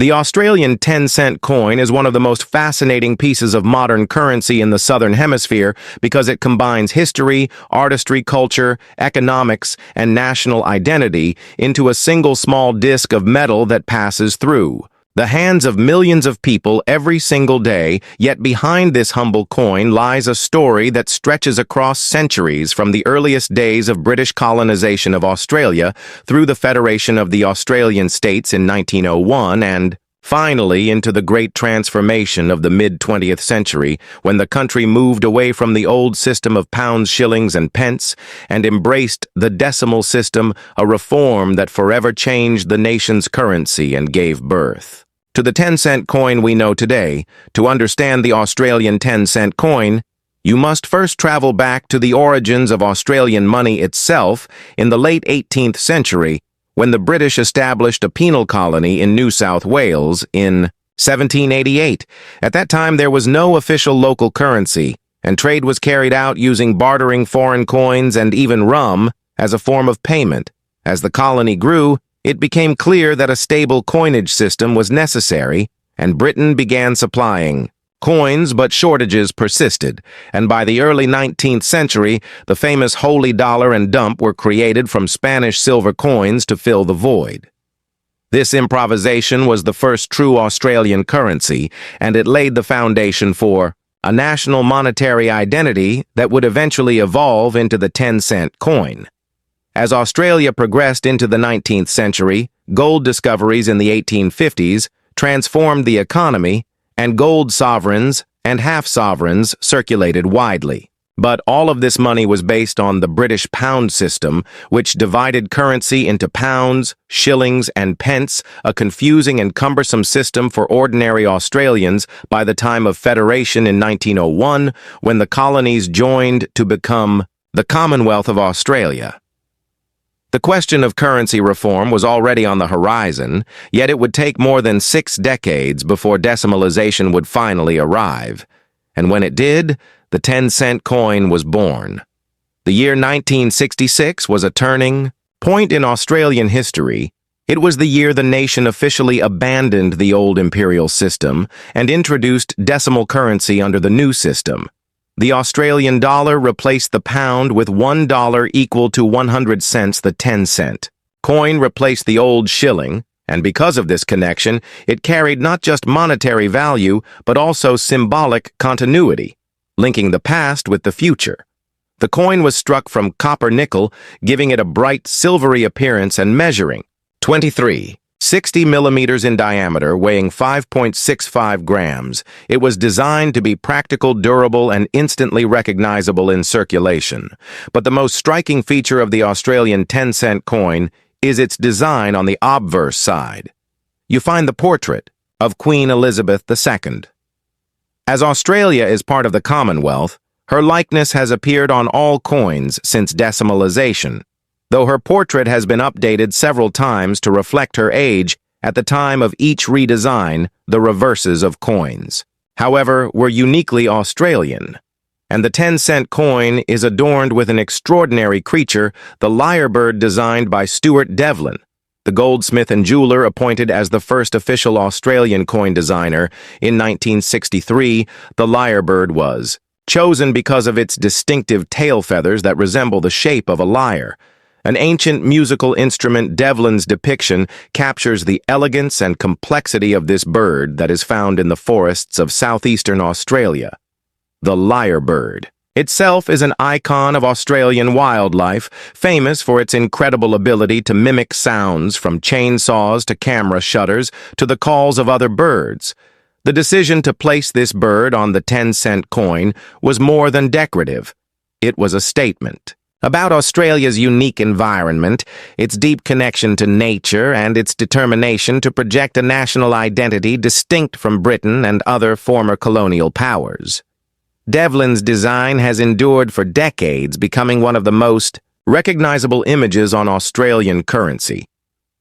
The Australian 10-cent coin is one of the most fascinating pieces of modern currency in the Southern Hemisphere because it combines history, artistry, culture, economics, and national identity into a single small disc of metal that passes through the hands of millions of people every single day. Yet behind this humble coin lies a story that stretches across centuries, from the earliest days of British colonization of Australia through the Federation of the Australian States in 1901 and, finally, into the great transformation of the mid-20th century, when the country moved away from the old system of pounds, shillings, and pence and embraced the decimal system, a reform that forever changed the nation's currency and gave birth to the 10-cent coin we know today. To understand the Australian 10-cent coin, you must first travel back to the origins of Australian money itself in the late 18th century, when the British established a penal colony in New South Wales in 1788. At that time, there was no official local currency, and trade was carried out using bartering foreign coins and even rum as a form of payment. As the colony grew, it became clear that a stable coinage system was necessary, and Britain began supplying coins, but shortages persisted, and by the early 19th century, the famous holy dollar and dump were created from Spanish silver coins to fill the void. This improvisation was the first true Australian currency, and it laid the foundation for a national monetary identity that would eventually evolve into the 10-cent coin. As Australia progressed into the 19th century, gold discoveries in the 1850s transformed the economy, and gold sovereigns and half-sovereigns circulated widely. But all of this money was based on the British pound system, which divided currency into pounds, shillings, and pence, a confusing and cumbersome system for ordinary Australians by the time of Federation in 1901, when the colonies joined to become the Commonwealth of Australia. The question of currency reform was already on the horizon, yet it would take more than 6 decades before decimalization would finally arrive. And when it did, the 10-cent coin was born. The year 1966 was a turning point in Australian history. It was the year the nation officially abandoned the old imperial system and introduced decimal currency under the new system. The Australian dollar replaced the pound, with $1 equal to 100 cents. The 10-cent coin replaced the old shilling, and because of this connection, it carried not just monetary value, but also symbolic continuity, linking the past with the future. The coin was struck from copper-nickel, giving it a bright, silvery appearance and measuring 60 millimeters in diameter, weighing 5.65 grams. It was designed to be practical, durable, and instantly recognizable in circulation. But the most striking feature of the Australian 10-cent coin is its design on the obverse side. You find the portrait of Queen Elizabeth II. As Australia is part of the Commonwealth, her likeness has appeared on all coins since decimalization, though her portrait has been updated several times to reflect her age at the time of each redesign. The reverses of coins, however, were uniquely Australian, and the 10-cent coin is adorned with an extraordinary creature, the lyrebird, designed by Stuart Devlin, the goldsmith and jeweler appointed as the first official Australian coin designer. In 1963, the lyrebird was chosen because of its distinctive tail feathers that resemble the shape of a lyre. An ancient musical instrument, Devlin's depiction captures the elegance and complexity of this bird that is found in the forests of southeastern Australia. The lyrebird itself is an icon of Australian wildlife, famous for its incredible ability to mimic sounds, from chainsaws to camera shutters to the calls of other birds. The decision to place this bird on the 10-cent coin was more than decorative. It was a statement about Australia's unique environment, its deep connection to nature, and its determination to project a national identity distinct from Britain and other former colonial powers. Devlin's design has endured for decades, becoming one of the most recognizable images on Australian currency.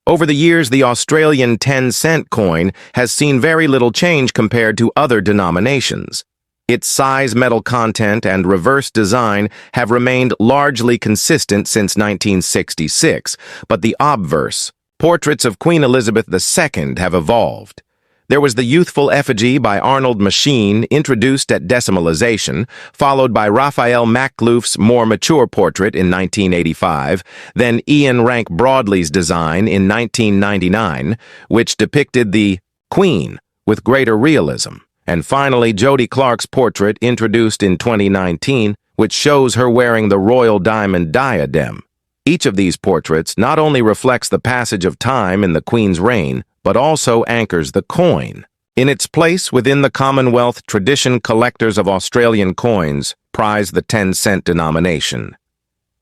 Over the years, the Australian 10-cent coin has seen very little change compared to other denominations. Its size, metal content, and reverse design have remained largely consistent since 1966, but the obverse portraits of Queen Elizabeth II have evolved. There was the youthful effigy by Arnold Machine, introduced at decimalization, followed by Raphael Maklouf's more mature portrait in 1985, then Ian Rank Broadley's design in 1999, which depicted the Queen with greater realism, and finally Jody Clark's portrait introduced in 2019, which shows her wearing the royal diamond diadem. Each of these portraits not only reflects the passage of time in the Queen's reign, but also anchors the coin. In its place within the Commonwealth tradition, collectors of Australian coins prize the 10-cent denomination.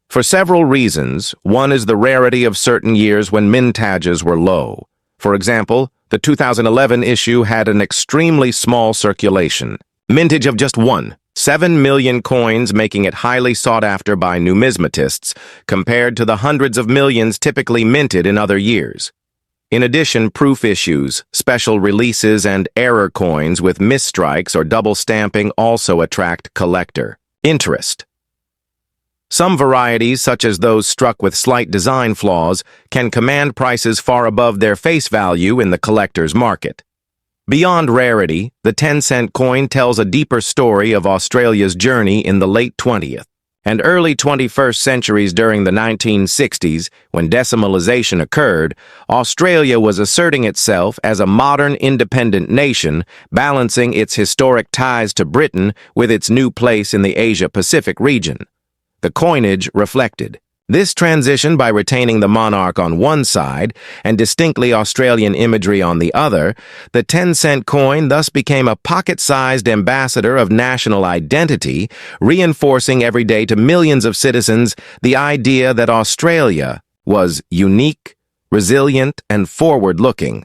For several reasons, one is the rarity of certain years when mintages were low. For example, the 2011 issue had an extremely small circulation, mintage of just 7 million coins, making it highly sought after by numismatists compared to the hundreds of millions typically minted in other years. In addition, proof issues, special releases, and error coins with misstrikes or double stamping also attract collector interest. Some varieties, such as those struck with slight design flaws, can command prices far above their face value in the collector's market. Beyond rarity, the 10-cent coin tells a deeper story of Australia's journey in the late 20th and early 21st centuries. During the 1960s, when decimalization occurred, Australia was asserting itself as a modern independent nation, balancing its historic ties to Britain with its new place in the Asia-Pacific region. The coinage reflected this transition by retaining the monarch on one side and distinctly Australian imagery on the other. The 10-cent coin thus became a pocket-sized ambassador of national identity, reinforcing every day to millions of citizens the idea that Australia was unique, resilient, and forward-looking.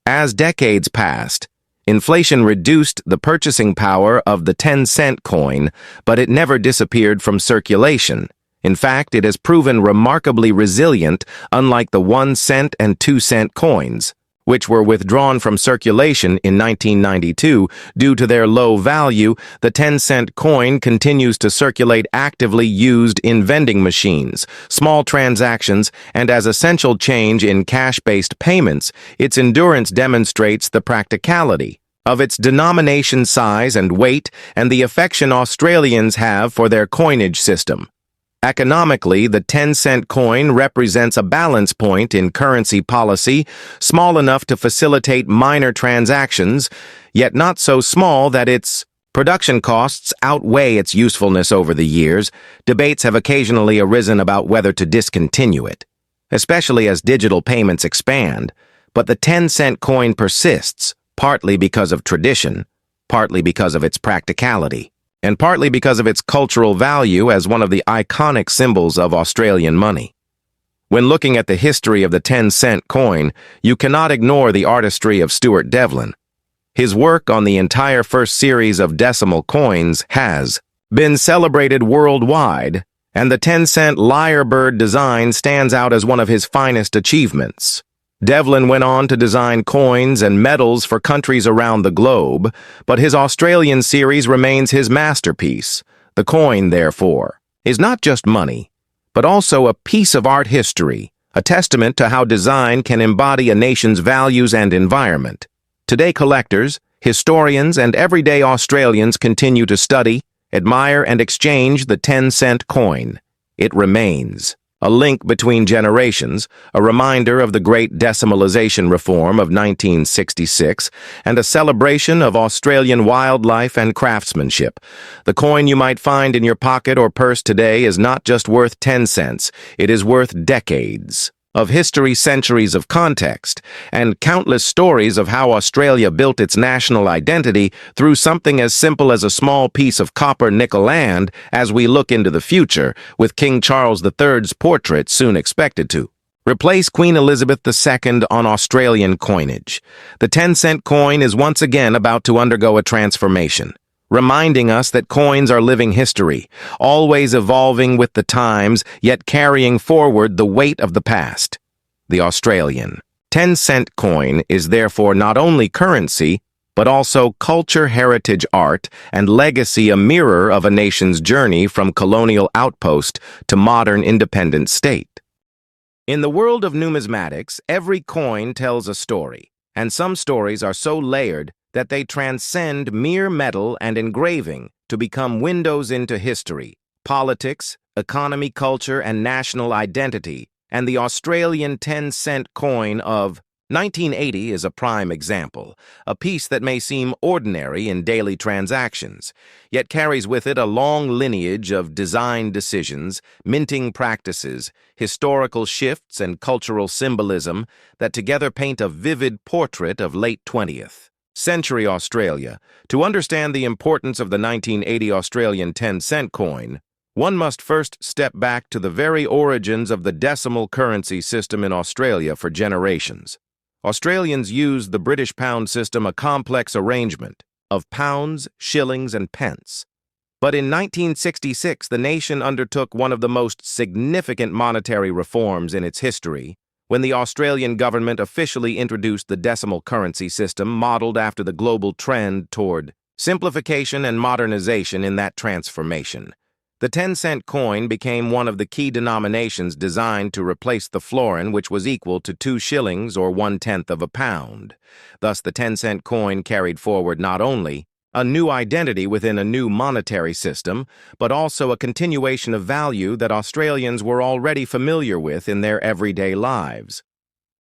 As decades passed, inflation reduced the purchasing power of the 10-cent coin, but it never disappeared from circulation. In fact, it has proven remarkably resilient, unlike the 1-cent and 2-cent coins, which were withdrawn from circulation in 1992 due to their low value. The 10-cent coin continues to circulate, actively used in vending machines, small transactions, and as essential change in cash-based payments. Its endurance demonstrates the practicality of its denomination size and weight and the affection Australians have for their coinage system. Economically, the 10-cent coin represents a balance point in currency policy, small enough to facilitate minor transactions, yet not so small that its production costs outweigh its usefulness. Over the years, debates have occasionally arisen about whether to discontinue it, especially as digital payments expand, but the 10-cent coin persists, partly because of tradition, partly because of its practicality, and partly because of its cultural value as one of the iconic symbols of Australian money. When looking at the history of the 10-cent coin, you cannot ignore the artistry of Stuart Devlin. His work on the entire first series of decimal coins has been celebrated worldwide, and the 10-cent lyrebird design stands out as one of his finest achievements. Devlin went on to design coins and medals for countries around the globe, but his Australian series remains his masterpiece. The coin, therefore, is not just money, but also a piece of art history, a testament to how design can embody a nation's values and environment. Today, collectors, historians, and everyday Australians continue to study, admire, and exchange the 10-cent coin. It remains a link between generations, a reminder of the great decimalization reform of 1966, and a celebration of Australian wildlife and craftsmanship. The coin you might find in your pocket or purse today is not just worth 10 cents, it is worth decades of history, centuries of context, and countless stories of how Australia built its national identity through something as simple as a small piece of copper nickel. And as we look into the future, with King Charles III's portrait soon expected to replace Queen Elizabeth II on Australian coinage, the 10-cent coin is once again about to undergo a transformation, reminding us that coins are living history, always evolving with the times, yet carrying forward the weight of the past. The Australian 10-cent coin is therefore not only currency, but also culture, heritage, art, and legacy, a mirror of a nation's journey from colonial outpost to modern independent state. In the world of numismatics, every coin tells a story, And some stories are so layered that they transcend mere metal and engraving to become windows into history, politics, economy, culture, and national identity. And the Australian 10-cent coin of 1980 is a prime example, a piece that may seem ordinary in daily transactions, yet carries with it a long lineage of design decisions, minting practices, historical shifts, and cultural symbolism that together paint a vivid portrait of late 20th century Australia. To understand the importance of the 1980 Australian 10-cent coin, one must first step back to the very origins of the decimal currency system in Australia for generations. Australians used the British pound system, a complex arrangement of pounds, shillings, and pence. But in 1966, the nation undertook one of the most significant monetary reforms in its history, when the Australian government officially introduced the decimal currency system modeled after the global trend toward simplification and modernization. In that transformation, the 10-cent coin became one of the key denominations designed to replace the florin, which was equal to 2 shillings or 1/10 of a pound. Thus, the 10-cent coin carried forward not only a new identity within a new monetary system, but also a continuation of value that Australians were already familiar with in their everyday lives.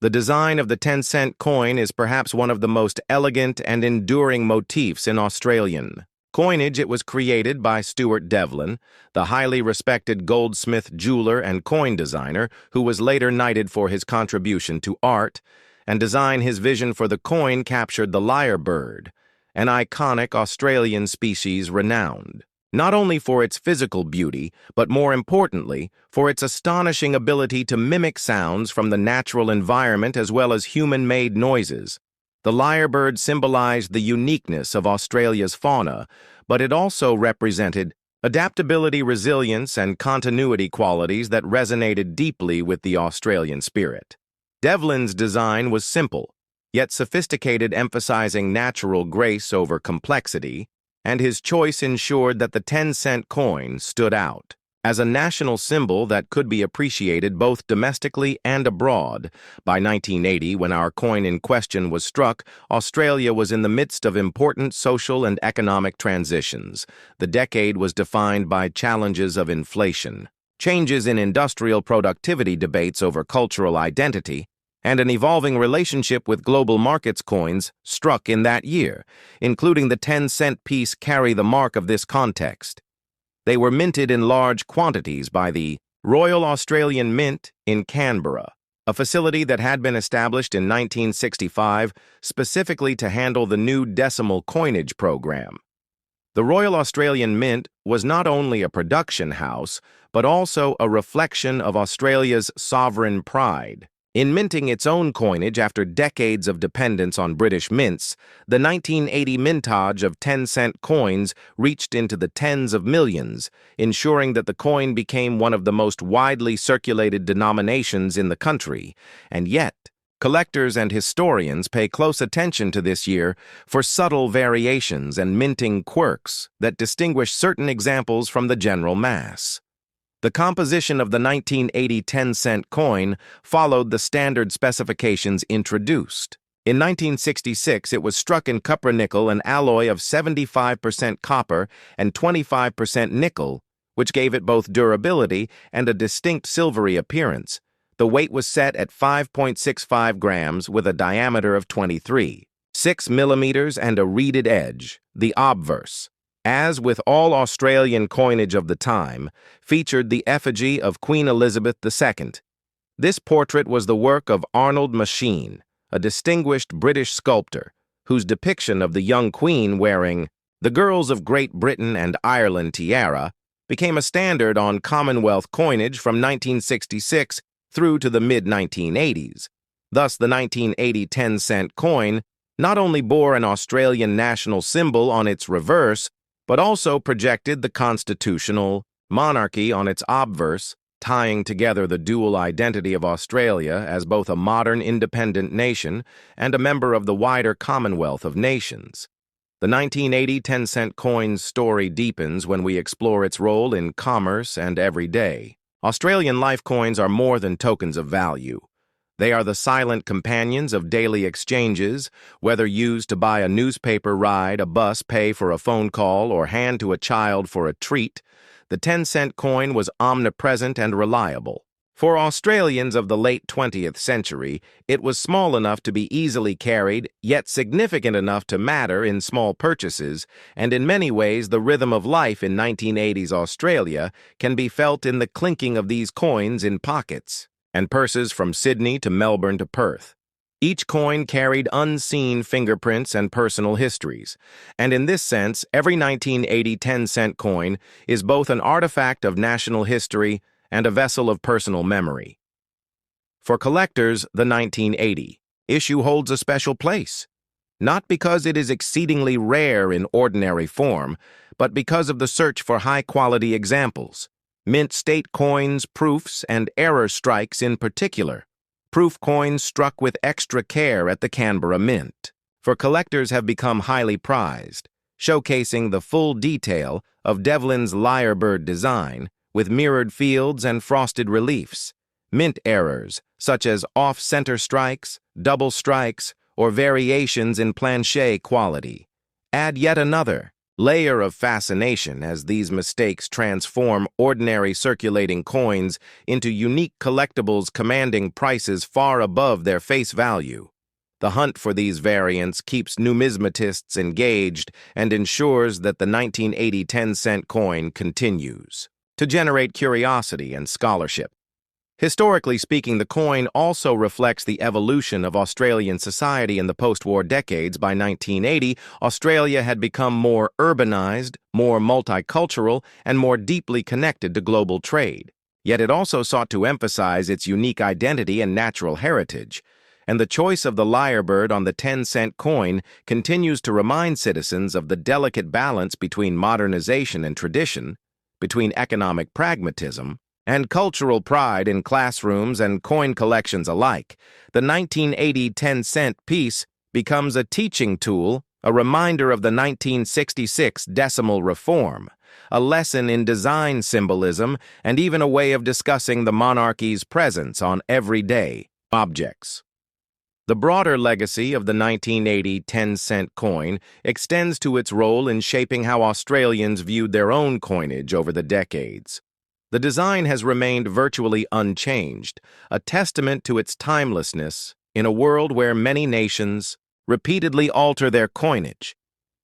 The design of the 10-cent coin is perhaps one of the most elegant and enduring motifs in Australian coinage. It was created by Stuart Devlin, the highly respected goldsmith, jeweler, and coin designer who was later knighted for his contribution to art, and design. His vision for the coin captured the lyrebird, an iconic Australian species renowned not only for its physical beauty, but more importantly, for its astonishing ability to mimic sounds from the natural environment as well as human-made noises. The lyrebird symbolized the uniqueness of Australia's fauna, but it also represented adaptability, resilience, and continuity qualities that resonated deeply with the Australian spirit. Devlin's design was simple, yet sophisticated, emphasizing natural grace over complexity, and his choice ensured that the 10-cent coin stood out as a national symbol that could be appreciated both domestically and abroad. By 1980, when our coin in question was struck, Australia was in the midst of important social and economic transitions. The decade was defined by challenges of inflation, changes in industrial productivity, debates over cultural identity, and an evolving relationship with global markets. Coins struck in that year, including the 10-cent piece, carry the mark of this context. They were minted in large quantities by the Royal Australian Mint in Canberra, a facility that had been established in 1965 specifically to handle the new decimal coinage program. The Royal Australian Mint was not only a production house, but also a reflection of Australia's sovereign pride. In minting its own coinage after decades of dependence on British mints, the 1980 mintage of 10-cent coins reached into the tens of millions, ensuring that the coin became one of the most widely circulated denominations in the country. And yet, collectors and historians pay close attention to this year for subtle variations and minting quirks that distinguish certain examples from the general mass. The composition of the 1980 10-cent coin followed the standard specifications introduced. In 1966, it was struck in cupronickel, an alloy of 75% copper and 25% nickel, which gave it both durability and a distinct silvery appearance. The weight was set at 5.65 grams with a diameter of 23.6 millimeters and a reeded edge, the obverse. As with all Australian coinage of the time, featured the effigy of Queen Elizabeth II. This portrait was the work of Arnold Machine, a distinguished British sculptor, whose depiction of the young queen wearing the Girls of Great Britain and Ireland tiara became a standard on Commonwealth coinage from 1966 through to the mid-1980s. Thus, the 1980 10-cent coin not only bore an Australian national symbol on its reverse, but also projected the constitutional monarchy on its obverse, tying together the dual identity of Australia as both a modern independent nation and a member of the wider Commonwealth of Nations. The 1980 10-cent coin's story deepens when we explore its role in commerce and everyday. Australian life coins are more than tokens of value. They are the silent companions of daily exchanges, whether used to buy a newspaper ride, a bus pay for a phone call, or hand to a child for a treat. The 10-cent coin was omnipresent and reliable. For Australians of the late 20th century, it was small enough to be easily carried, yet significant enough to matter in small purchases, and in many ways the rhythm of life in 1980s Australia can be felt in the clinking of these coins in pockets and purses from Sydney to Melbourne to Perth. Each coin carried unseen fingerprints and personal histories, and in this sense, every 1980 10-cent coin is both an artifact of national history and a vessel of personal memory. For collectors, the 1980 issue holds a special place, not because it is exceedingly rare in ordinary form, but because of the search for high-quality examples. Mint state coins, proofs, and error strikes in particular. Proof coins struck with extra care at the Canberra Mint. For collectors have become highly prized, showcasing the full detail of Devlin's lyrebird design with mirrored fields and frosted reliefs. Mint errors, such as off-center strikes, double strikes, or variations in planche quality, add yet another layer of fascination as these mistakes transform ordinary circulating coins into unique collectibles commanding prices far above their face value. The hunt for these variants keeps numismatists engaged and ensures that the 1980 10-cent coin continues to generate curiosity and scholarship. Historically speaking, the coin also reflects the evolution of Australian society in the post-war decades. By 1980, Australia had become more urbanized, more multicultural, and more deeply connected to global trade. Yet it also sought to emphasize its unique identity and natural heritage. And the choice of the lyrebird on the 10-cent coin continues to remind citizens of the delicate balance between modernization and tradition, between economic pragmatism and cultural pride in classrooms and coin collections alike. The 1980 10-cent piece becomes a teaching tool, a reminder of the 1966 decimal reform, a lesson in design symbolism, and even a way of discussing the monarchy's presence on everyday objects. The broader legacy of the 1980 10-cent coin extends to its role in shaping how Australians viewed their own coinage over the decades. The design has remained virtually unchanged, a testament to its timelessness in a world where many nations repeatedly alter their coinage.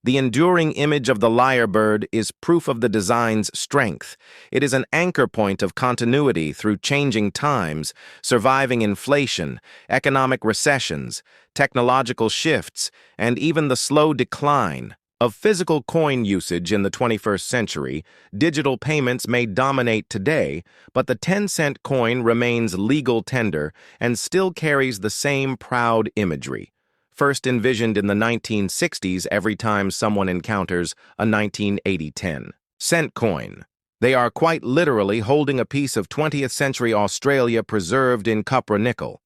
The enduring image of the lyrebird is proof of the design's strength. It is an anchor point of continuity through changing times, surviving inflation, economic recessions, technological shifts, and even the slow decline of physical coin usage in the 21st century. Digital payments may dominate today, but the 10-cent coin remains legal tender and still carries the same proud imagery. First envisioned in the 1960s every time someone encounters a 1980 10-cent coin. They are quite literally holding a piece of 20th century Australia preserved in copper nickel.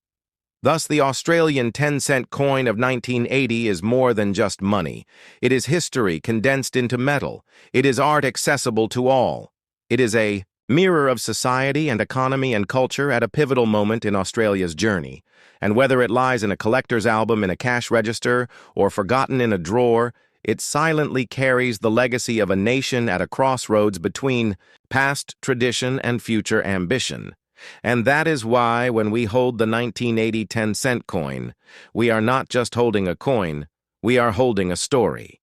Thus, the Australian 10-cent coin of 1980 is more than just money. It is history condensed into metal. It is art accessible to all. It is a mirror of society and economy and culture at a pivotal moment in Australia's journey. And whether it lies in a collector's album in a cash register or forgotten in a drawer, it silently carries the legacy of a nation at a crossroads between past tradition and future ambition. And that is why, when we hold the 1980 10-cent coin, we are not just holding a coin, we are holding a story.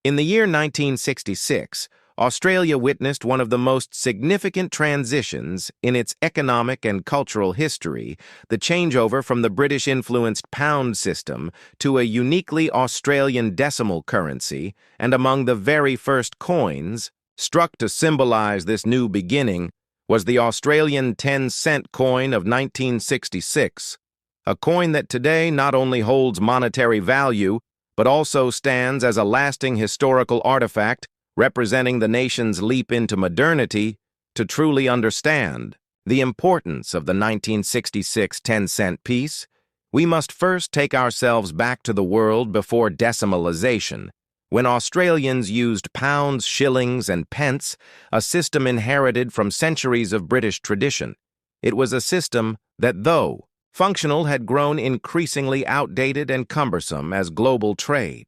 In the year 1966, Australia witnessed one of the most significant transitions in its economic and cultural history, the changeover from the British-influenced pound system to a uniquely Australian decimal currency, and among the very first coins struck to symbolize this new beginning was the Australian 10-cent coin of 1966, a coin that today not only holds monetary value, but also stands as a lasting historical artifact representing the nation's leap into modernity. To truly understand the importance of the 1966 10-cent piece, we must first take ourselves back to the world before decimalization, when Australians used pounds, shillings, and pence, a system inherited from centuries of British tradition. It was a system that, though Functional had grown increasingly outdated and cumbersome as global trade.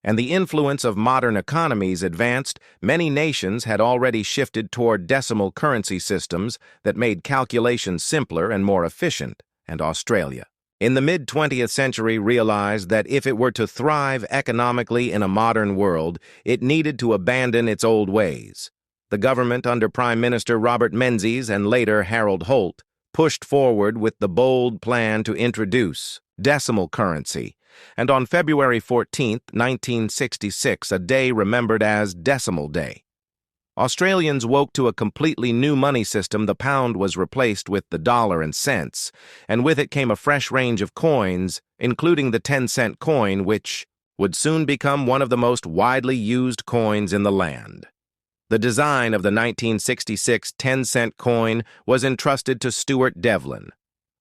And the influence of modern economies advanced, many nations had already shifted toward decimal currency systems that made calculations simpler and more efficient, and Australia, in the mid-20th century, realized that if it were to thrive economically in a modern world, it needed to abandon its old ways. The government under Prime Minister Robert Menzies and later Harold Holt pushed forward with the bold plan to introduce decimal currency, and on February 14, 1966, a day remembered as Decimal Day, Australians woke to a completely new money system. The pound was replaced with the dollar and cents, and with it came a fresh range of coins, including the 10-cent coin, which would soon become one of the most widely used coins in the land. The design of the 1966 10-cent coin was entrusted to Stuart Devlin,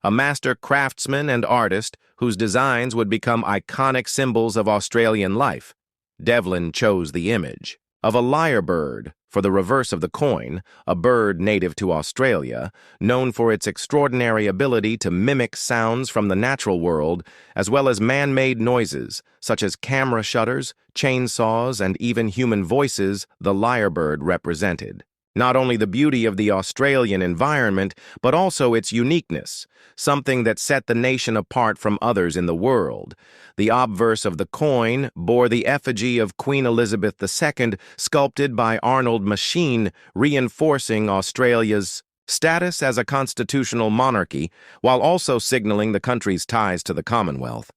a master craftsman and artist whose designs would become iconic symbols of Australian life. Devlin chose the image of a lyrebird for the reverse of the coin, a bird native to Australia, known for its extraordinary ability to mimic sounds from the natural world, as well as man-made noises, such as camera shutters, chainsaws, and even human voices. The lyrebird represented not only the beauty of the Australian environment, but also its uniqueness, something that set the nation apart from others in the world. The obverse of the coin bore the effigy of Queen Elizabeth II, sculpted by Arnold Machin, reinforcing Australia's status as a constitutional monarchy, while also signaling the country's ties to the Commonwealth.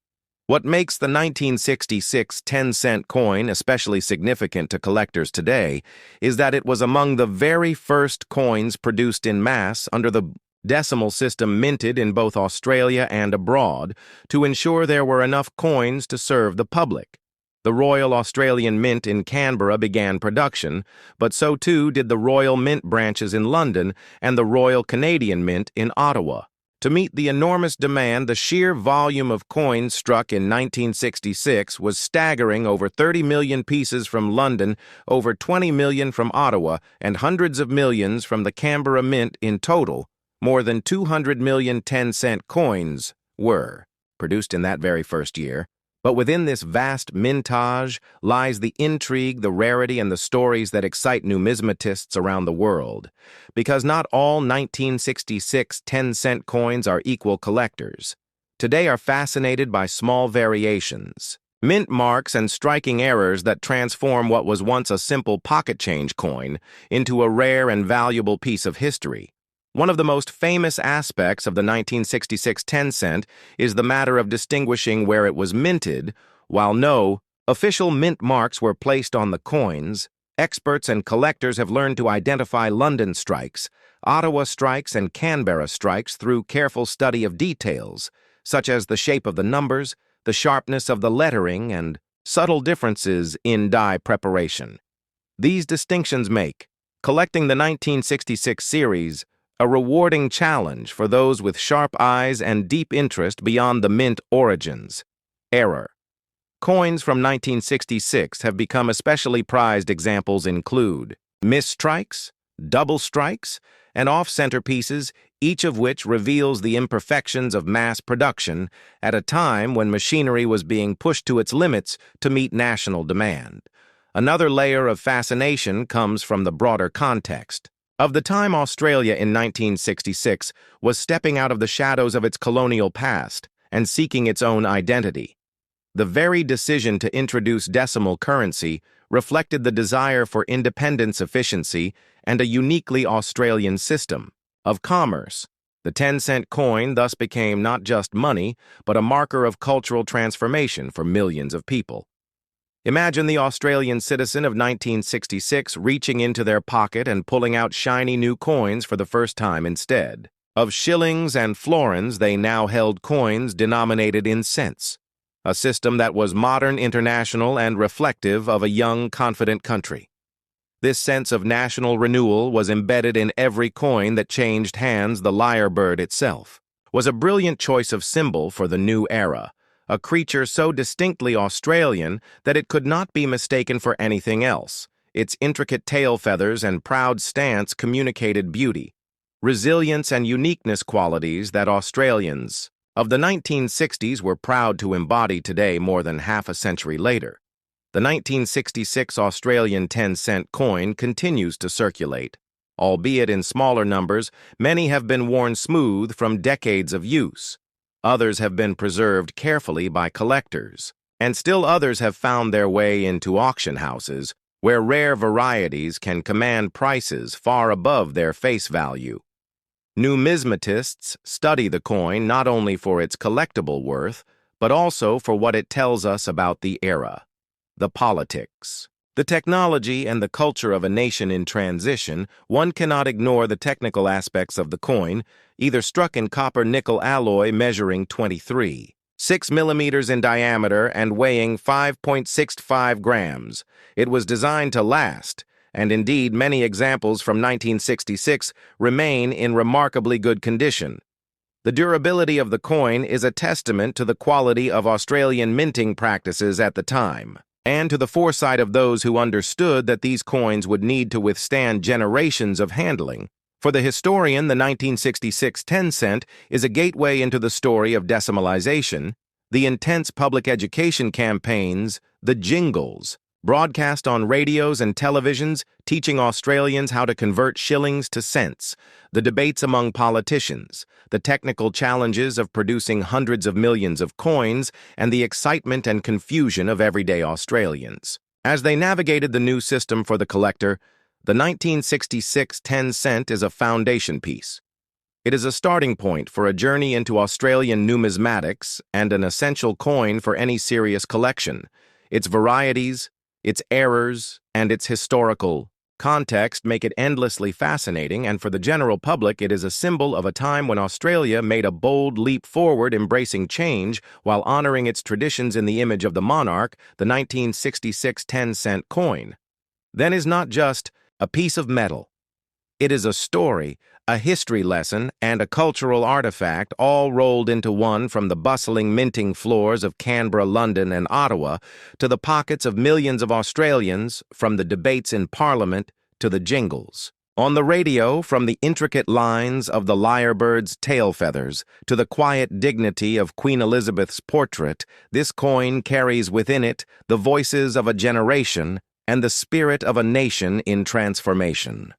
What makes the 1966 10-cent coin especially significant to collectors today is that it was among the very first coins produced in mass under the decimal system, minted in both Australia and abroad, to ensure there were enough coins to serve the public. The Royal Australian Mint in Canberra began production, but so too did the Royal Mint branches in London and the Royal Canadian Mint in Ottawa. To meet the enormous demand, the sheer volume of coins struck in 1966 was staggering: over 30 million pieces from London, over 20 million from Ottawa, and hundreds of millions from the Canberra Mint. In total, more than 200 million 10-cent coins were produced in that very first year. But within this vast mintage lies the intrigue, the rarity, and the stories that excite numismatists around the world. Because not all 1966 10-cent coins are equal collectors. Today are fascinated by small variations, mint marks, and striking errors that transform what was once a simple pocket change coin into a rare and valuable piece of history. One of the most famous aspects of the 1966 10-cent is the matter of distinguishing where it was minted. While no official mint marks were placed on the coins, experts and collectors have learned to identify London strikes, Ottawa strikes, and Canberra strikes through careful study of details, such as the shape of the numbers, the sharpness of the lettering, and subtle differences in die preparation. These distinctions make collecting the 1966 series a rewarding challenge for those with sharp eyes and deep interest beyond the mint origins. Error. Coins from 1966 have become especially prized. Examples include misstrikes, double strikes, and off-center pieces, each of which reveals the imperfections of mass production at a time when machinery was being pushed to its limits to meet national demand. Another layer of fascination comes from the broader context of the time. Australia in 1966 was stepping out of the shadows of its colonial past and seeking its own identity. The very decision to introduce decimal currency reflected the desire for independence, efficiency, and a uniquely Australian system of commerce. The 10-cent coin thus became not just money, but a marker of cultural transformation for millions of people. Imagine the Australian citizen of 1966 reaching into their pocket and pulling out shiny new coins for the first time. Instead of shillings and florins, they now held coins denominated in cents, a system that was modern, international, and reflective of a young, confident country. This sense of national renewal was embedded in every coin that changed hands. The lyrebird itself was a brilliant choice of symbol for the new era, a creature so distinctly Australian that it could not be mistaken for anything else. Its intricate tail feathers and proud stance communicated beauty, resilience, and uniqueness, qualities that Australians of the 1960s we're proud to embody today more than half a century later. The 1966 Australian 10-cent coin continues to circulate. Albeit in smaller numbers, many have been worn smooth from decades of use. Others have been preserved carefully by collectors. And still others have found their way into auction houses, where rare varieties can command prices far above their face value. Numismatists study the coin not only for its collectible worth, but also for what it tells us about the era, the politics, the technology, and the culture of a nation in transition. One cannot ignore the technical aspects of the coin, either struck in copper-nickel alloy measuring 23.6 millimeters in diameter and weighing 5.65 grams. It was designed to last, and indeed many examples from 1966 remain in remarkably good condition. The durability of the coin is a testament to the quality of Australian minting practices at the time, and to the foresight of those who understood that these coins would need to withstand generations of handling. For the historian, the 1966 10-cent is a gateway into the story of decimalization, the intense public education campaigns, the jingles, broadcast on radios and televisions, teaching Australians how to convert shillings to cents, the debates among politicians, the technical challenges of producing hundreds of millions of coins, and the excitement and confusion of everyday Australians. As they navigated the new system for the collector, the 1966 10-cent is a foundation piece. It is a starting point for a journey into Australian numismatics and an essential coin for any serious collection. Its varieties, its errors, and its historical context make it endlessly fascinating, and for the general public it is a symbol of a time when Australia made a bold leap forward, embracing change while honoring its traditions in the image of the monarch. The 1966 10-cent coin then is not just a piece of metal. It is a story, a history lesson, and a cultural artifact, all rolled into one, from the bustling minting floors of Canberra, London, and Ottawa to the pockets of millions of Australians, from the debates in Parliament to the jingles. On the radio, from the intricate lines of the lyrebird's tail feathers to the quiet dignity of Queen Elizabeth's portrait, this coin carries within it the voices of a generation and the spirit of a nation in transformation.